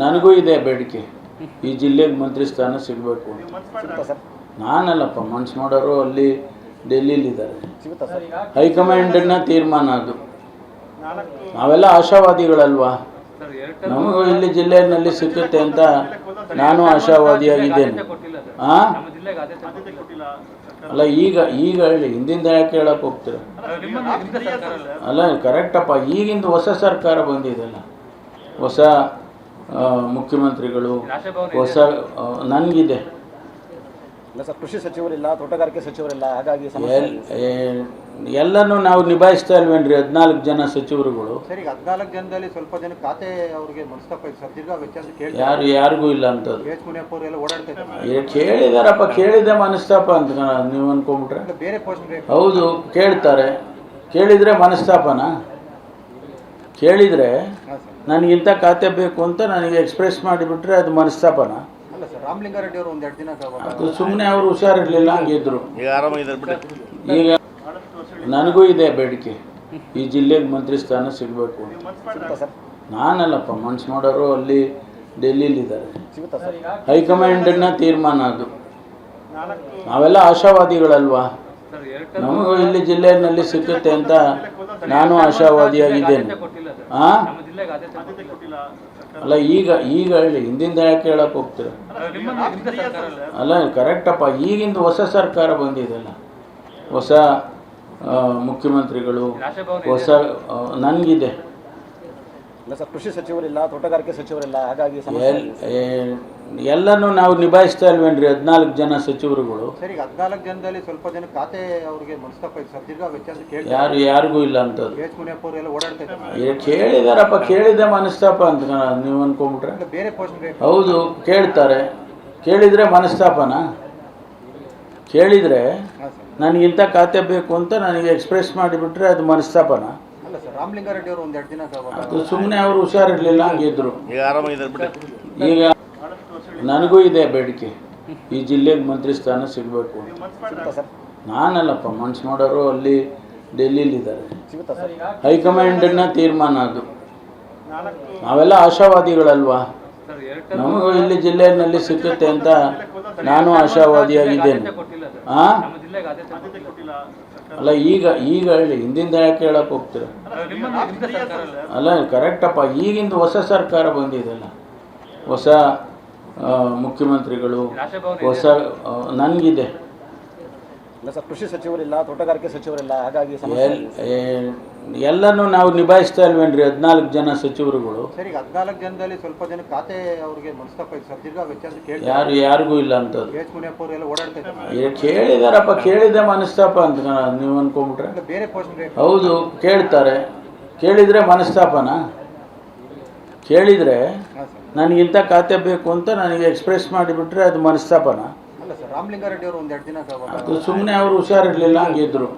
ನನಗೂ ಇದೆ ಬೇಡಿಕೆ. ಈ ಜಿಲ್ಲೆಗೆ ಮಂತ್ರಿ ಸ್ಥಾನ ಸಿಗಬೇಕು. ನಾನಲ್ಲಪ್ಪ, ಮನ್ಸು ಮಾಡೋರು ಅಲ್ಲಿ ಡೆಲ್ಲಿಲಿದ್ದಾರೆ. ಹೈಕಮಾಂಡನ್ನ ತೀರ್ಮಾನ ಅದು. ನಾವೆಲ್ಲ ಆಶಾವಾದಿಗಳಲ್ವಾ. ನಮಗೂ ಇಲ್ಲಿ ಜಿಲ್ಲೆಯಲ್ಲಿ ಸಿಕ್ಕುತ್ತೆ ಅಂತ ನಾನು ಆಶಾವಾದಿಯಾಗಿದ್ದೇನೆ. ಅಲ್ಲ, ಈಗ ಹೇಳಿ, ಹಿಂದಿಂದ ಯಾಕೆ ಹೇಳಕ್ಕೆ ಹೋಗ್ತೀರ? ಅಲ್ಲ, ಕರೆಕ್ಟಪ್ಪ. ಈಗಿಂದ ಹೊಸ ಸರ್ಕಾರ ಬಂದಿದೆಯಲ್ಲ, ಹೊಸ ಮುಖ್ಯಮಂತ್ರಿಗಳು, ಹೊಸ ನನಗಿದೆ. ಕೃಷಿ ಸಚಿವರಿಲ್ಲ, ತೋಟಗಾರಿಕೆ ಸಚಿವರಿಲ್ಲ, ಹಾಗಾಗಿ ಎಲ್ಲನೂ ನಾವು ನಿಭಾಯಿಸ್ತಾ ಇಲ್ವೇನ್ರಿ? 14 ಜನ ಸಚಿವರುಗಳು. ಸರಿ, 14 ಜನದಲ್ಲಿ ಸ್ವಲ್ಪ ಜನ ಖಾತೆ ಅವ್ರಿಗೆ ಮನಸ್ತಾಪ ಇದೆ ಸರ್. ದೀರ್ಘ ವೆಚ್ಚ ಅಂತ ಯಾರಿಗೂ ಇಲ್ಲ ಅಂತದ್ದು. ಎಚ್ ಮುನಿಯಪ್ಪ ಅವರು ಎಲ್ಲ ಓಡಾಡ್ತಾ ಇದ್ದಾರೆ. ಕೇಳಿದಾರಪ್ಪ, ಕೇಳಿದೆ ಮನಸ್ತಾಪ ಅಂತ ನೀವು ಅನ್ಕೊಂಡ್ಬಿಟ್ರೆ. ಬೇರೆ ಪೋಸ್ಟ್ ಬೇಕು. ಹೌದು, ಕೇಳ್ತಾರೆ. ಕೇಳಿದರೆ ಮನಸ್ತಾಪನ? ಕೇಳಿದರೆ ನನಗಿಂತ ಖಾತೆ ಬೇಕು ಅಂತ ನನಗೆ ಎಕ್ಸ್ಪ್ರೆಸ್ ಮಾಡಿಬಿಟ್ರೆ ಅದು ಮನಸ್ತಾಪನ? ಅಲ್ಲ ಸರ್, ರಾಮಲಿಂಗಾರೆಡ್ಡಿ ಅವರು ಒಂದು 2 ದಿನ ಅದು ಸುಮ್ಮನೆ ಅವರು ಹುಷಾರಿರಲಿಲ್ಲ, ಹಂಗಿದ್ರು. ಈಗ ನನಗೂ ಇದೆ ಬೇಡಿಕೆ. ಈ ಜಿಲ್ಲೆಗೆ ಮಂತ್ರಿ ಸ್ಥಾನ ಸಿಗಬೇಕು. ನಾನಲ್ಲಪ್ಪ, ಮನ್ಸು ಮಾಡೋರು ಅಲ್ಲಿ ಡೆಲ್ಲಿಲಿದ್ದಾರೆ. ಹೈಕಮಾಂಡನ್ನ ತೀರ್ಮಾನ ಅದು. ನಾವೆಲ್ಲ ಆಶಾವಾದಿಗಳಲ್ವಾ. ನಮಗೂ ಇಲ್ಲಿ ಜಿಲ್ಲೆಯಲ್ಲಿ ಸಿಕ್ಕುತ್ತೆ ಅಂತ ನಾನು ಆಶಾವಾದಿಯಾಗಿದ್ದೇನೆ. ಅಲ್ಲ, ಈಗ ಹೇಳಿ, ಹಿಂದಿಂದ ಯಾಕೆ ಹೇಳಕ್ಕೆ ಹೋಗ್ತೀರ? ಅಲ್ಲ, ಕರೆಕ್ಟಪ್ಪ. ಈಗಿಂದ ಹೊಸ ಸರ್ಕಾರ ಬಂದಿದೆಯಲ್ಲ, ಹೊಸ ಮುಖ್ಯಮಂತ್ರಿಗಳು, ಹೊಸ ನನಗಿದೆ. ಕೃಷಿ ಸಚಿವರಿಲ್ಲ, ತೋಟಗಾರಿಕೆ ಸಚಿವರಿಲ್ಲ, ಹಾಗಾಗಿ ಎಲ್ಲನೂ ನಾವು ನಿಭಾಯಿಸ್ತಾ ಇಲ್ವೇನ್ರಿ? 14 ಜನ ಸಚಿವರುಗಳು. ಸರಿ, 14 ಜನದಲ್ಲಿ ಸ್ವಲ್ಪ ಜನ ಖಾತೆ ಅವ್ರಿಗೆ ಮನಸ್ತಾಪ ಇದೆ ಸರ್. ದೀರ್ಘ ವೆಚ್ಚ ಅಂತ ಯಾರಿಗೂ ಇಲ್ಲ ಅಂತದ್ದು. ಎಚ್ ಮುನಿಯಪ್ಪ ಅವರು ಎಲ್ಲ ಓಡಾಡ್ತಾ ಇದ್ದಾರೆ. ಕೇಳಿದಾರಪ್ಪ, ಕೇಳಿದೆ ಮನಸ್ತಾಪ ಅಂತ ನೀವು ಅನ್ಕೊಂಡ್ಬಿಟ್ರೆ. ಬೇರೆ ಪೋಸ್ಟ್ ಬೇಕು. ಹೌದು, ಕೇಳ್ತಾರೆ. ಕೇಳಿದರೆ ಮನಸ್ತಾಪನ? ಕೇಳಿದರೆ ನನಗಿಂತ ಖಾತೆ ಬೇಕು ಅಂತ ನನಗೆ ಎಕ್ಸ್ಪ್ರೆಸ್ ಮಾಡಿಬಿಟ್ರೆ ಅದು ಮನಸ್ತಾಪನ? ಅಲ್ಲ ಸರ್, ರಾಮಲಿಂಗಾರೆಡ್ಡಿ ಅವರು ಒಂದು 2 ದಿನ ಅದು ಸುಮ್ಮನೆ ಅವರು ಹುಷಾರಿರಲಿಲ್ಲ, ಹಂಗಿದ್ರು. ಈಗ ನನಗೂ ಇದೆ ಬೇಡಿಕೆ. ಈ ಜಿಲ್ಲೆಗೆ ಮಂತ್ರಿ ಸ್ಥಾನ ಸಿಗಬೇಕು. ನಾನಲ್ಲಪ್ಪ, ಮನ್ಸು ಮಾಡೋರು ಅಲ್ಲಿ ಡೆಲ್ಲಿಲಿದ್ದಾರೆ. ಹೈಕಮಾಂಡನ್ನ ತೀರ್ಮಾನ ಅದು. ನಾವೆಲ್ಲ ಆಶಾವಾದಿಗಳಲ್ವಾ. ನಮಗೂ ಇಲ್ಲಿ ಜಿಲ್ಲೆಯಲ್ಲಿ ಸಿಕ್ಕುತ್ತೆ ಅಂತ ನಾನು ಆಶಾವಾದಿಯಾಗಿದ್ದೇನೆ. ಅಲ್ಲ, ಈಗ ಹೇಳಿ, ಹಿಂದಿಂದ ಯಾಕೆ ಹೇಳಕ್ಕೆ ಹೋಗ್ತೀರ? ಅಲ್ಲ, ಕರೆಕ್ಟಪ್ಪ. ಈಗಿಂದ ಹೊಸ ಸರ್ಕಾರ ಬಂದಿದೆಯಲ್ಲ, ಹೊಸ ಮುಖ್ಯಮಂತ್ರಿಗಳು, ಹೊಸ ನನಗಿದೆ. ಕೃಷಿ ಸಚಿವರಿಲ್ಲ, ತೋಟಗಾರಿಕೆ ಸಚಿವರಿಲ್ಲ, ಹಾಗಾಗಿ ಎಲ್ಲನೂ ನಾವು ನಿಭಾಯಿಸ್ತಾ ಇಲ್ವೇನ್ರಿ? 14 ಜನ ಸಚಿವರುಗಳು. ಸರಿ, 14 ಜನದಲ್ಲಿ ಸ್ವಲ್ಪ ಜನ ಖಾತೆ ಅವ್ರಿಗೆ ಮನಸ್ತಾಪ ಇದೆ ಸರ್. ದೀರ್ಘ ವೆಚ್ಚ ಅಂತ ಯಾರಿಗೂ ಇಲ್ಲ ಅಂತದ್ದು. ಎಚ್ ಮುನಿಯಪ್ಪ ಅವರು ಎಲ್ಲ ಓಡಾಡ್ತಾ ಇದ್ದಾರೆ. ಕೇಳಿದಾರಪ್ಪ, ಕೇಳಿದೆ ಮನಸ್ತಾಪ ಅಂತ ನೀವು ಅನ್ಕೊಂಡ್ಬಿಟ್ರೆ. ಬೇರೆ ಪೋಸ್ಟ್ ಬೇಕು. ಹೌದು, ಕೇಳ್ತಾರೆ. ಕೇಳಿದರೆ ಮನಸ್ತಾಪನ? ಕೇಳಿದರೆ ನನಗಿಂತ ಖಾತೆ ಬೇಕು ಅಂತ ನನಗೆ ಎಕ್ಸ್ಪ್ರೆಸ್ ಮಾಡಿಬಿಟ್ರೆ ಅದು ಮನಸ್ತಾಪನ? ಅಲ್ಲ ಸರ್, ರಾಮಲಿಂಗಾರೆಡ್ಡಿ ಅವರು ಒಂದು 2 ದಿನ ಅದು ಸುಮ್ಮನೆ ಅವರು ಹುಷಾರಿರಲಿಲ್ಲ, ಹಂಗಿದ್ರು.